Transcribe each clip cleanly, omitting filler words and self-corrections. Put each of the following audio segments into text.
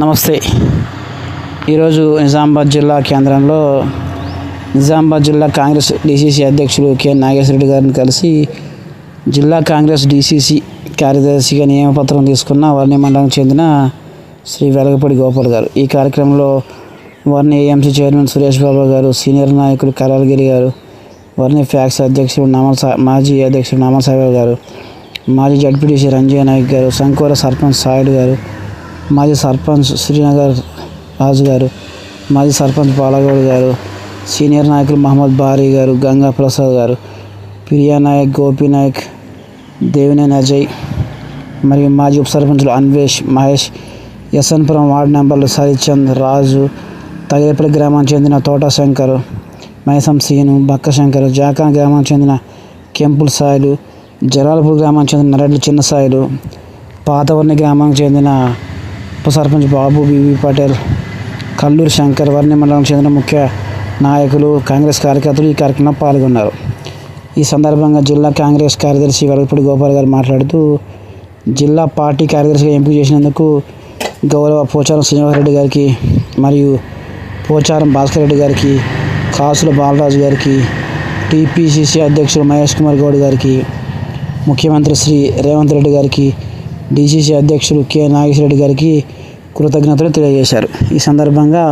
నమస్తే. ఈరోజు నిజామాబాద్ జిల్లా కేంద్రంలో నిజామాబాద్ జిల్లా కాంగ్రెస్ డీసీసీ అధ్యక్షులు కె నాగేశ్వరరెడ్డి గారిని కలిసి జిల్లా కాంగ్రెస్ డీసీసీ కార్యదర్శిగా నియమపత్రం తీసుకున్న వర్ణి మండలానికి చెందిన శ్రీ వెలగపూడి గోపాల్ గారు. ఈ కార్యక్రమంలో వర్ణి ఏఎంసీ చైర్మన్ సురేష్ బాబు గారు, సీనియర్ నాయకులు కరాలగిరి గారు, వర్ణి ఫ్యాక్స్ అధ్యక్షుడు మాజీ అధ్యక్షుడు నామల్ సాహెబ్ గారు, మాజీ జడ్పీటీసీ రంజయ్య నాయక్ గారు, సంకోర సర్పంచ్ సాయుడు గారు, మాజీ సర్పంచ్ శ్రీనగర్ రాజు గారు, మాజీ సర్పంచ్ బాలగౌడ్ గారు, సీనియర్ నాయకులు మహమ్మద్ బారీ గారు, గంగా ప్రసాద్ గారు, ప్రియా నాయక్, గోపి నాయక్, దేవినేని అజయ్ మరియు మాజీ ఉప సర్పంచులు అన్వేష్, మహేష్, యశన్పురం వార్డు మెంబర్లు సరిచంద్, రాజు, తగిలేపల్లి గ్రామానికి చెందిన తోట శంకర్, మైసం సీను, బక్క శంకర్, జాకాన్ గ్రామానికి చెందిన కెంపుల్ సాయిలు, జలాల్పూర్ గ్రామానికి చెందిన నరెడ్డి చిన్న సాయిలు, పాతవర్ణి గ్రామానికి చెందిన ఉప సర్పంచ్ బాబు బీబీ పటేల్, కల్లూరు శంకర్, వర్ణి మండలానికి చెందిన ముఖ్య నాయకులు, కాంగ్రెస్ కార్యకర్తలు ఈ కార్యక్రమంలో పాల్గొన్నారు. ఈ సందర్భంగా జిల్లా కాంగ్రెస్ కార్యదర్శి వెలగపూడి గోపాల్ గారు మాట్లాడుతూ, జిల్లా పార్టీ కార్యదర్శిగా ఎంపిక చేసినందుకు గౌరవ పోచారం శ్రీనివాసరెడ్డి గారికి మరియు పోచారం భాస్కర్ రెడ్డి గారికి, కాసుల బాలరాజు గారికి, టీపీసీసీ అధ్యక్షుడు మహేష్ కుమార్ గౌడ్ గారికి, ముఖ్యమంత్రి శ్రీ రేవంత్ రెడ్డి గారికి, డీసీసీ అధ్యక్షులు కె నాగేశ్వరరెడ్డి గారికి కృతజ్ఞతలు తెలియజేశారు. ఈ సందర్భంగా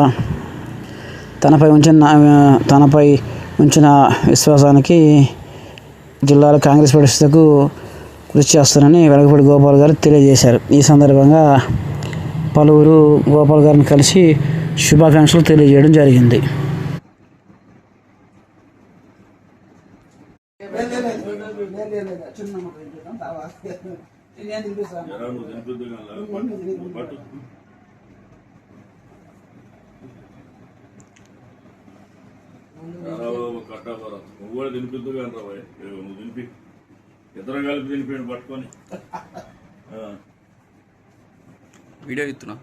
తనపై ఉంచిన విశ్వాసానికి జిల్లాలో కాంగ్రెస్ పరిస్థితులకు కృషి చేస్తానని వెలగపూడి గోపాల్ గారు తెలియజేశారు. ఈ సందర్భంగా పలువురు గోపాల్ గారిని కలిసి శుభాకాంక్షలు తెలియజేయడం జరిగింది. నువ్వు తినిపిద్దు కానీ రాబాయ్, నువ్వు తినిపి, ఇద్దరం కలిపి తినిపోయాడు పట్టుకొని వీడియో ఇస్తున్నా.